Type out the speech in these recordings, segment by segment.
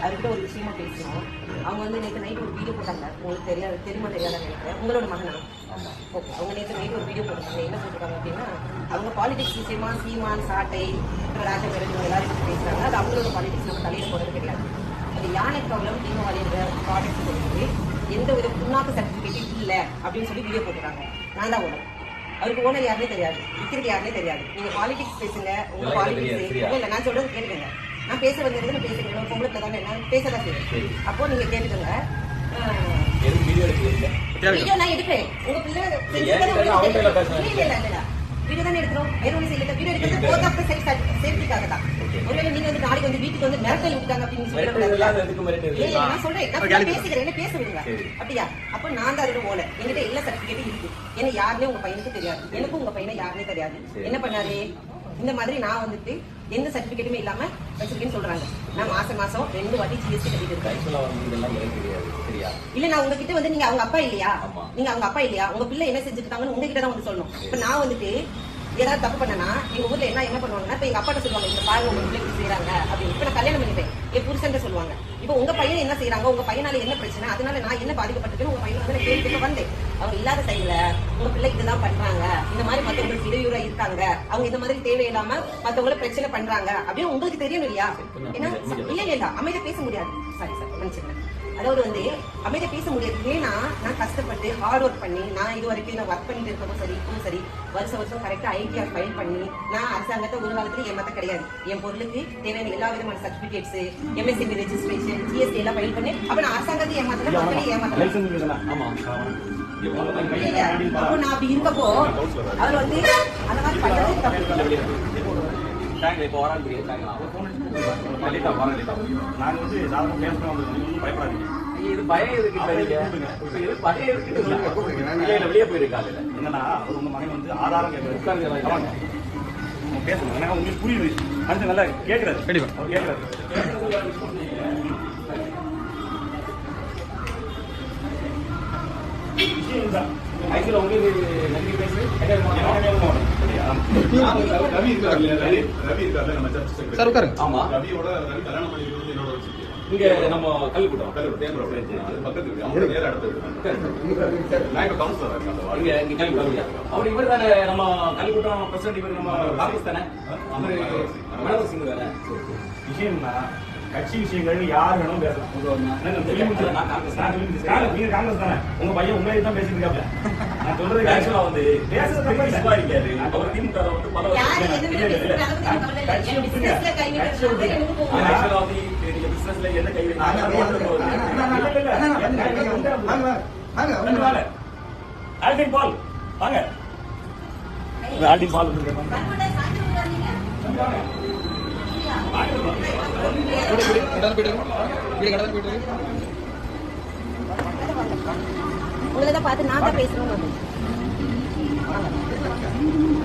அவர்கிட்ட ஒரு விஷயமா பேசுவோம். அவங்க வந்து நேற்று நைட் ஒரு வீடியோ போட்டாங்க. உங்களுக்கு தெரியுமா தெரியாதான்னு நினைக்கிறேன். உங்களோட மகனா? ஓகே. அவங்க நேற்று நைட் ஒரு வீடியோ போட்டிருக்காங்க. என்ன போட்டிருக்காங்க அப்படின்னா, அவங்க பாலிடிக்ஸ் விஷயமா சீமான், சாட்டை, ராஜபேரன் எல்லாரும் பேசுறாங்க. அது அவங்களோட பாலிடிக்ஸ் நம்ம தலையில போறது கிடையாது. அது யானை ப்ராப்ளம் தீபாவளியோட ப்ராடக்ட் சொல்லிட்டு எந்த ஒரு புண்ணாக்கு சர்டிஃபிகேட் இல்லை அப்படின்னு சொல்லி வீடியோ போட்டுருக்காங்க. நான் தான் ஓனர். அவருக்கு ஓனர் யாருனே தெரியாது, விற்கிறது யாருனே தெரியாது. நீங்க பாலிடிக்ஸ் பேசுங்க, உங்க பாலிடிக்ஸ் இல்லை. நான் சொல்றது கேட்டுக்கங்க. நான் பேச வந்திருந்தது நான் பேசுறேன். பொங்கலுக்கு தானே நான் பேசதான் செய்வேன். அப்போ நீங்க கேட்டுக்கோங்க. வீடியோ நான் எடுப்பேன். உங்க பிள்ளை வீடியோ தானே எடுக்கிறோம். வேற ஒன்றும் செய்யல. வீடியோ எடுக்கிறது போத் ஆஃப் தி சேஃப்டிக்காக தான். ஒருவேளை நீங்க வந்து நாளைக்கு வந்து வீட்டுக்கு வந்து மிரட்டல் விட்டாங்க அப்படின்னு சொல்லி நான் சொல்றேன். நான் பேசுகிறேன், என்ன பேச விடுங்க. அப்படியா? அப்ப நான் தான் அதோட ஓனர். என்கிட்ட எல்லா சர்டிபிகேட்டும் இருக்கு. ஏன்னா யாருமே உங்க பையனுக்கு தெரியாது, எனக்கும் உங்க பையனை யாருமே தெரியாது. என்ன பண்ணாரு இந்த மாதிரி நான் வந்துட்டு எந்த சர்டிபிகேட்டுமே இல்லாம வச்சிருக்கேன்னு சொல்றாங்க. நான் மாசம் 2 வாட்டி ஜிஎஸ்டி கட்டிட்டு இருக்கேன். இல்ல நான் உங்ககிட்ட வந்து நீங்க அவங்க அப்பா இல்லையா, நீங்க அவங்க அப்பா இல்லையா, உங்க பிள்ளை என்ன செஞ்சுட்டாங்கன்னு உங்ககிட்ட தான் வந்து சொல்லணும். இப்ப நான் வந்துட்டு ஏதாவது தப்பு பண்ணனா எங்க ஊர்ல என்ன பண்ணுவாங்கன்னா, இப்ப எங்க அப்பாட்ட சொல்லுவாங்க, இந்த பாருங்க உங்க பிள்ளைக்கு செய்யறாங்க அப்படின்னு. இப்ப நான் கல்யாணம் பண்ணிட்டேன், என் புருஷன் சொல்லுவாங்க. இப்ப உங்க பையன் என்ன செய்யறாங்க, உங்க பையனால என்ன பிரச்சனை, அதனால நான் என்ன பாதிக்கப்பட்டிருக்கேன்னு உங்க பையன் வந்து கேள்வி வந்தேன். அவங்க இல்லாத டைம்ல உங்க பிள்ளைக்கு இதுதான் பண்றாங்க, இந்த மாதிரி மத்தவங்களுக்கு இடையூறா இருக்காங்க, அவங்க இந்த மாதிரி தேவையில்லாம மத்தவங்களை பிரச்சனை பண்றாங்க அப்படின்னு உங்களுக்கு தெரியணும் இல்லையா? ஏன்னா இல்ல அமைதியா பேச முடியாது. சாரி மன்னிச்சுங்க. அதாவது வந்து அமைதியா பேச முடியாது. ஏன்னா நான் கஷ்டப்பட்டு ஹார்ட் ஒர்க் பண்ணி நான் இது வரைக்கும் நான் ஒர்க் பண்ணிட்டு இருக்கவும் சரி, இப்பவும் சரி, வருஷம் கரெக்டா ஐடிஆர் ஃபைல் பண்ணி நான் அரசாங்கத்தை ஒரு காலத்துல ஏமாத்த கிடையாது. என் பொருளுக்கு தேவையான எல்லா விதமான சர்டிபிகேட்ஸ், எம்எஸ்எம்பி ரெஜிஸ்ட்ரேஷன், ஜிஎஸ்டி எல்லாம் ஃபைல் பண்ணி அப்ப நான் அரசாங்கத்தை ஏமாத்தல, மக்களே ஏமாத்தல. அப்போ நான் அப்படி இருக்கப்போ அவர் வந்து அந்த மாதிரி பண்றது தப்பு. இப்போ வராங்க இது பயம் இருக்கு. வெளியே போயிருக்காங்க. என்னன்னா உங்க மகன் வந்து ஆதாரம் கேட்கறாங்க. பேசணும் எனக்கு உங்களுக்கு புரியுது. அடுத்து நல்லா கேட்கறாரு. கண்டிப்பா அவர் கேட்கறாரு. ஆக்சுவலா உங்களுக்கு நன்றி பேசு. ரவி இருக்காரு நம்ம சர்ச் செக்ரட்டரி. ஆமா, ரவியோட கல்யாணம் பண்ணிருக்கிறது என்னோட வச்சிருக்கேன். இங்க நம்ம கல்விக்கூடம் பக்கத்துல இருக்கு. அவங்க நேர இடத்துல நான் இப்ப கவுன்சிலரா இருக்கேன். இங்க கல்விக்கூடம் அவர் இவர் தானே நம்ம கல்விக்கூடம் பிரசிடண்ட். இவர் நம்ம காங்கிரஸ் தானே, மனோகர் சிங் தானே. விஷயம்னா கட்சி விஷயங்கள் யார் வேணும் பேசலாம். நீங்க காங்கிரஸ் தானே, உங்க பையன் உங்களை தான் பேசிட்டு இருக்காப்ல. நான் சொல்றது ஆக்சுவலா வந்து பேசுறது இருக்காது. அவர் திமுக வந்து பல பிசினஸ்ல என்ன கை ஆல்டின் பால் வாங்க. ஆல்டின் பால் உங்களதான் பார்த்து நான் தான் பேசணும்.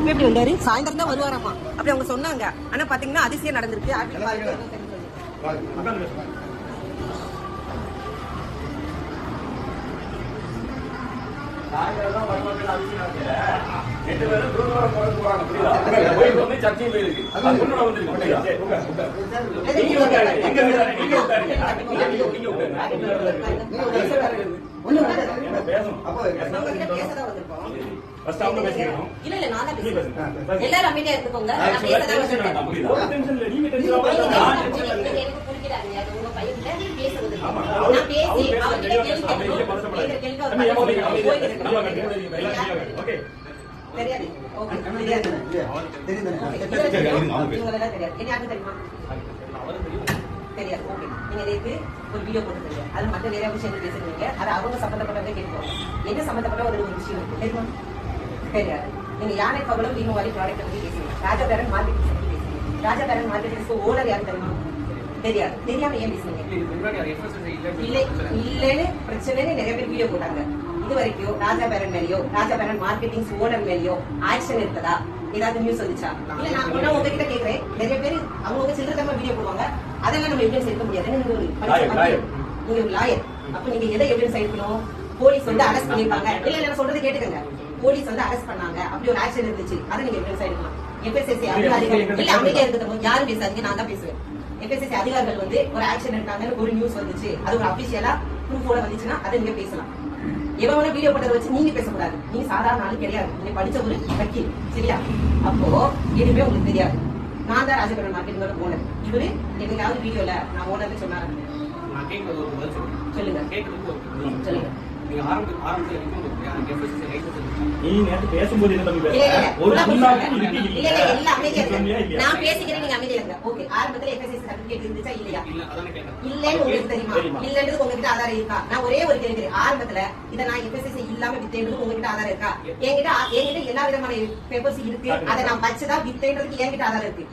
எப்படி வந்தாரு? சாயந்தரம் தான் வருவாராமா அப்படி அவங்க சொன்னாங்க. ஆனா பாத்தீங்கன்னா அதிசயம் நடந்திருக்கு. எல்லாரும் அமைதியா இருந்துக்கோங்க. தெரியாது. ஓகே, நீங்க நேற்று ஒரு வீடியோ போட்டுருக்கீங்க. அது மற்ற நிறைய விஷயங்கள் பேசுறீங்க. அது அவங்க சம்பந்தப்பட்டவங்க கேட்கணும். என்ன சம்பந்தப்பட்ட ஒரு விஷயம் தெரியுமா? தெரியாது. நீங்க யானை பகலும் தீபாவளி ப்ராடக்ட் பத்தி பேசுறீங்க. ராஜாபேரன் மார்க்கெட்டிங் பத்தி பேசுறீங்க. ராஜாபேரன் மார்க்கெட்டிங் ஓனர் யாரு தெரியுமா? தெரியாது. தெரியாம ஏன் பேசுறீங்க? இல்லன்னு பிரச்சனைன்னு நிறைய பேர் வீடியோ போட்டாங்க. இது வரைக்கும் ராஜாபேரன் மேலேயோ ராஜாபேரன் மார்க்கெட்டிங் ஓனர் மேலேயோ ஆக்ஷன் இருக்குதா? ஏதாவது நியூஸ் வந்துச்சா? இல்ல நான் ஒண்ணா உங்ககிட்ட கேட்கிறேன். நிறைய பேர் அவங்க சில்லறதமா வீடியோ போடுவாங்க. அதெல்லாம் நம்ம எவிடன்ஸ் எடுக்க முடியாது. நீங்க ஒரு லாயர். அப்ப நீங்க எதை எவிடன்ஸ் எடுக்கணும்? போலீஸ் வந்து அரெஸ்ட் பண்ணிருக்காங்க. இல்ல நான் சொல்றது கேட்டுக்கங்க. போலீஸ் வந்து அரெஸ்ட் பண்ணாங்க, அப்படி ஒரு ஆக்ஷன் இருந்துச்சு, அதை நீங்க எவிடன்ஸ் எடுக்கலாம். எஃப்எஸ்எஸ்சி அதிகாரிகள் இல்ல அமைதியா இருக்கிறது யாரும் பேசாதீங்க, நான் தான் பேசுவேன். FSSAI அதிகாரிகள் வந்து ஒரு ஆக்ஷன் எடுத்தாங்கன்னு ஒரு நியூஸ் வந்துச்சு, அது ஒரு அபிஷியலா ப்ரூஃபோட வந்துச்சுன்னா அதை நீங்க பேசலாம். எவன வீடியோ போட்டதை வச்சு நீங்க பேசக்கூடாது. நீங்க சாதாரண ஆளு கிடையாது, நீங்க படிச்ச ஒரு வக்கீல், சரியா? அப்போ எதுவுமே உங்களுக்கு தெரியாது. நான் தான் ராஜபுரம் மார்க்கெட் ஓனர். இவரு எங்கேயாவது வீடியோல நான் ஓனர்னு சொன்னாரு. நான் கேட்கறது ஒரு பதில் சொல்லுங்க. கேட்கறதுக்கு ஒரு சொல்லுங்க. நீங்க ஆரம்பத்துல FSSAI லைசன்ஸ் நீ நேத்து பேசும்போது என்ன தம்பி இல்ல, பேசுற? இல்ல, ஒரு இல்ல, முன்னாடி இல்ல, இருக்கு இல்ல, எல்லாம் அமைதியா சொன்னியா இருங்க. இல்லையா? நான் பேசிக்கிறேன், நீங்க அமைதியா இருங்க. ஓகே, ஆரம்பத்துல FSSAI சர்டிபிகேட் இருந்துச்சா இல்லையா? இல்ல அதானே கேட்கறேன். இல்லன்னு உங்களுக்கு தெரியுமா? தெரியுமா? இல்லன்றது உங்ககிட்ட ஆதாரம் இருக்கா? நான் ஒரே ஒரு கேள்வி, ஆரம்பத்துல இத நான் FSSAI இல்லாம வித்தேன்றது உங்ககிட்ட ஆதாரம் இருக்கா? என்கிட்ட எல்லா விதமான பேப்பர்ஸ் இருக்கு. அதை நான் வச்சுதான் வித்தேன்றதுக்கு என்கிட்ட ஆதாரம் இருக்கு,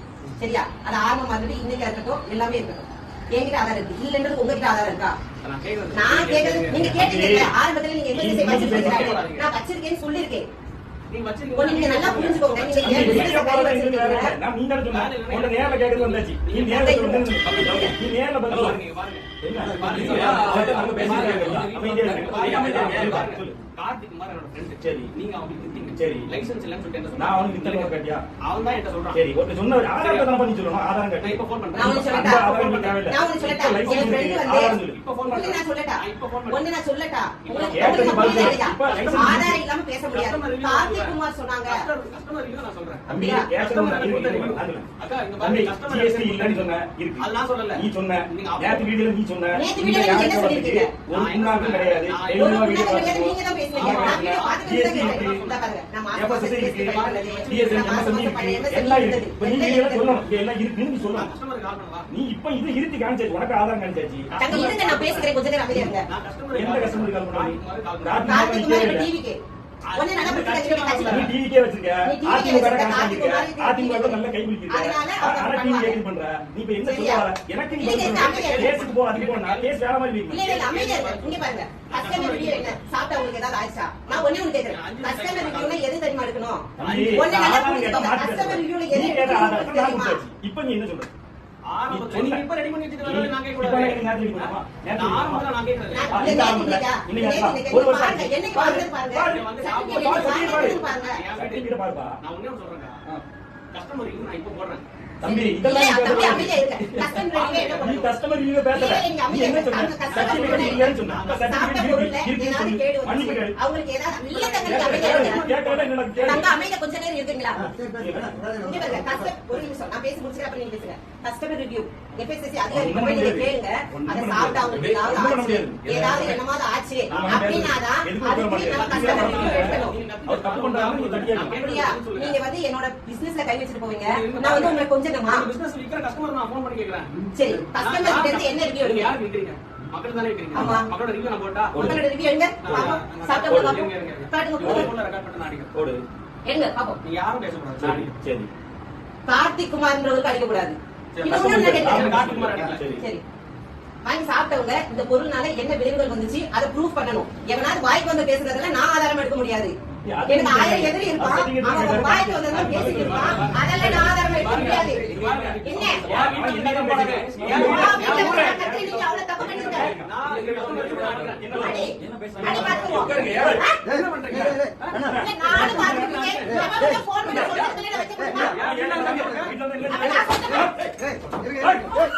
சரியா? அது ஆரம்பமா இருக்கட்டும், இன்னைக்கு இருக்கட்டும், எல்லாமே இருக்கட்டும், என்கிட்ட ஆதாரம் இருக்கு. இல்லன்றது உங்ககிட்ட ஆதாரம் இருக்கா? நான் கேட்கறது நான் கேக்குறது நீங்க கேட்டீங்க. ஆரம்பத்துல நீங்க FSSAI வச்சிருக்கீங்க, நான் வச்சிருக்கேன்னு சொல்லிருக்கேன். நீங்க ஒண்ணு நீங்க நல்லா புரிஞ்சுக்கோங்க. நீங்க நீ ஏன் வீடியோ business போடுறது கையில எங்களுக்கு வேலை வச்சிருக்கீங்க? இல்லை. நான் நீ தானே சொன்ன. உன்னை நேர்ல கேட்கறது வந்தாச்சு. நீ நேர்ல சொல்றது. நீ நேர்ல பதில் சொல்லு. பாருங்க பாருங்க என்ன? பாருங்க. அவர்ட்ட நம்ம பேசிட்டு இருக்கோம். அமைதியா இரு. அமைதியா இரு. சொல்லு. கார்த்திக் குமார் என்னோட ஃப்ரெண்ட். சரி. நீங்க அவங்களுக்கு வித்தீங்க. சரி. லைசென்ஸ் இல்லன்னு சொல்லிட்டு என்ன நான் சொன்னேன்? அவனுக்கு வித்தல கேட்டியா? அவன் தான் என்கிட்ட சொல்றான். சரி, ஒருத்தர் சொன்ன ஆதாரத்தை தான் பண்ணி சொல்லணும். ஆதாரம் நான் கேட்டு. இப்ப ஃபோன் நான் பண்றேன். ஒண்ணு சொல்லட்டா? அந்த ஆதாரம் தேவையில்லை. நான் ஒண்ணு சொல்லட்டா? இப்ப லைசென்ஸ் என் friend இருக்கு. வந்து- ஆதாரம் சொல்லு. இப்ப ஃபோன் ஒண்ணு பண்றேன். நான் சொல்லட்டா? இப்ப ஃபோன் பண்றேன். ஒண்ணு நான் சொல்லட்டா? உங்களுக்கு கேட்டது உங்களுக்கு பதில் புரியுதா? இப்ப license ஆதாரம் இல்லாம பேச முடியாது. கார்த்திக் குமார் சொன்னாங்க. கஸ்டமர் இல்ல நான் சொல்றேன். தம்பி, அப்படியா? கேட்கறது இருக்கு. அதுல. அக்கா இங்க தம்பி, பாருங்க கஸ்டமர் GST இல்லைன்னு சொன்ன. இருக்கு. அது நான் சொல்லல. நீ சொன்ன. நீங்க நேத்து வீடியோல நீ சொன்ன. நேத்து நீங்க வீடியோல நீங்க என்ன யாருக்கு சொல்லிருக்கீங்க? ஒரு புண்ணாக்கும் கிடையாது. நான் டெய்லி ஒரு வீடியோ முன்னாடி பார்த்துக்கோ. நீங்க தான் பேசுறீங்க. நான் வீடியோ பார்த்துட்டு தான் கேட்டேன். இந்த பாருங்க, நான் மாசம் மாசம் FSSAI GST இருக்கு. பண்ணது. DSM நான் மாசம் மாசம் பண்ண இருக்கு. MSN எல்லாம் இருக்கு. இருந்தது. இப்ப நீ வீடியோல சொல்லணும். இங்க எல்லாம் இருக்குன்னு நீ சொல்லணும். கஸ்டமருக்கு கால் பண்ணவா? நீ இப்ப இது இருத்தி காமிச்சாச்சு. உனக்கு ஆதாரம் காமிச்சாச்சு. தங்க இருங்க, நான் பேசுகிறேன், கொஞ்ச நேரம் அமைதியா இருங்க. நான் கஸ்டமர் எந்த கஸ்டமருக்கு கால் பண்ணி? கார்த்திக் குமார் இப்ப டிவிக்கு ஒண்ணு நல்லா நீ படிச்சு டிவிக்கே வச்சிருக்க. நீ TV அதிமுக வச்சிருக்க. காமிச்சிருக்க. அதிமுக அதிமுக நல்ல கை பிடிச்சிருக்க. அதனால அவங்க ஆனா பண்ணுவாங்க. டிவி கேட்க பண்ற. நீ இப்ப என்ன சரியா? சொல்ல வர? எனக்கு நீ இல்ல, இல்ல, அமைதியா இரு. கேஸுக்கு போ, அதுக்கு போ. நான் கேஸ் வேற மாதிரி இல்ல வைப்பேன். இல்ல அமைதியா இருங்க. இங்க பாருங்க, கஸ்டமர் ரிவ்யூ என்ன சாப்பிட்டா உங்களுக்கு ஏதாவது ஆயிடுச்சா? நான் ஒண்ணே ஒண்ணு கேக்குறேன், கஸ்டமர் ரிவ்யூல எது தெரியுமா எடுக்கணும்? தம்பி, ஒண்ணு நல்லா ஆதாரம் கேட்ட புரிஞ்சுக்கோங்க. மாத்தி கஸ்டமர் பேசுற. ரிவ்யூல நீ எது கேட்ட ஆதாரம் எடுக்கணும் நான் தெரியுமா? கொடுத்தாச்சு. இப்ப நீ என்ன சொல்ற? ஆரம்பத்துல நீங்க இப்ப ரெடி பண்ணி வச்சிருக்கீங்க நான் கேட்க இப்ப கூடாது. எனக்கு நேத்து ready பண்ணுமா? நேத்து நான் ready ஆரம்பத்துல நான் கேட்கறது. நான் இந்த நேத்து ஆரம்பத்துல. இன்னைக்கா? இன்னைக்கு நேத்து அதான். இன்னைக்கு ஒரு வருஷம் பாருங்க, ஆச்சு. என்னைக்கு வந்து பாருங்க. பாரு. சர்டிபிகேட் என்னைக்கு வந்து பாருங்க. சர்டிபிகேட் பாருப்பா. நான் ஒண்ணே ஒண்ணு சொல்றேன்க்கா. ஆ. கஸ்டமர் இருக்கு நான் இப்ப போடுறேன். தம்பி இல்ல, இதெல்லாம் நீ தம்பி பேச அமைதியா இருங்க. கஸ்டமர் ரிவ்யூ என்ன நீ பண்ணணும்? கஸ்டமர் ரிவ்யூ பேசல. இல்ல, நீங்க நீ அமைதியா என்ன இருங்க. சொன்ன? அந்த customer சர்டிபிகேட் இல்லைன்னு சொன்ன. அந்த சாப்பிட்ட சர்டிபிகேட் பொருள்ல இருக்கு ஏதாவது சொல்லு. கேடு மன்னிப்பு வந்துச்சு. கேளு. அவங்களுக்கு ஏதாவது இல்ல தங்க அமைதியா இருங்க. கேட்கறத என்னடா கேளு. தங்க அமைதியா கொஞ்ச நேரம் இருக்கீங்களா? இங்க பாருங்க, ஒரு நிமிஷம் நான் பேசி முடிச்சுட்டு அப்புறம் நீங்க பேசுங்க. கஸ்டமர் ரிவ்யூ FSSAI அதிகாரி ஒண்ணும் போய் நீங்க பண்ண கேளுங்க. ஒண்ணும் அதை பண்ண சாப்பிட்டா முடியாது. அவங்களுக்கு ஏதாவது ஒண்ணும் பண்ண ஆச்சு, முடியாது. ஏதாவது என்னமாவது ஆச்சு ஆமா, அப்படின்னாதான் எதுக்கும் அதுக்கு உட்கார நம்ம மாட்டேன். கஸ்டமர் ரிவ்யூ எடுக்கணும். அவர் தப்பு பண்றாருன்னு நீ தட்டியா இருக்கணும். அப்படியா? நீங்க வந்து என்னோட பிசினஸ்ல கை வச்சுட்டு போவீங்க, நான் வந்து உங்களை கொஞ்சமா பிசினஸ் விக்கிற கஸ்டமர் நான் ஃபோன் பண்ணி கேக்குறேன். சரி கஸ்டமர் கிட்ட இருந்து என்ன ரிவ்யூ நீங்க எடுங்க? யாருக்கு விக்கிறீங்க? மக்கள் தானே விக்கிறீங்க. ஆமா. மக்களோட ரிவ்யூ நான் போட்டா உங்களோட ரிவ்யூ எடுங்க பாப்போம். சாப்பிட்ட இருங்க, பாப்போம். இருங்க, இருங்க. காட்டுங்க போன்ல போடுங்க. ரெக்கார்ட் பண்ணி நான் அடிக்கிறேன். போடு. எடுங்க பாப்போம். நீங்க யாரும் பேசக்கூடாது. நான் சரி அடிக்கிறேன். சரி கார்த்திக் குமார்ன்றவருக்கு அடிக்க கூடாது. சரி, இன்னும் ஒண்ணு நான் கேட்கிறேன். கார்த்திக் குமார் அடிக்கல. சரி. சரி வாங்கி சாப்பிட்டவங்க இந்த பொருள்னால என்ன விளைவுகள் வந்துச்சு அதை ப்ரூஃப் பண்ணணும். எவனாவது வாய்க்கு வந்து பேசுறதுல நான் ஆதாரம் எடுக்க முடியாது. எனக்கு 1000 எதிரி இருப்பான், அவன் வாய்க்கு வந்ததெல்லாம் பேசிட்டு இருப்பான், அதெல்லாம் நான் ஆதாரம் எடுக்க முடியாது. என்ன யார் வீட்டுல இருந்தா தான் போடுங்க. யார் உன் வீட்டுல வீட்டுல இருந்தா இருக்கிற கத்திரி நீங்க அவ்வளவு தப்பு பண்ணிருக்க. நான் இங்க customer கிட்ட அடிக்கிறேன். அடி பார்த்துருவோம். என்ன பண்றீங்க? இல்ல, நானும் பார்த்துருக்கேன். எவன் போன் பண்ணி சொல்றதுல வச்சு கொடுப்பா. என்ன பண்றீங்க? அவன் நான் சொல்றேன். பேக் கொடு.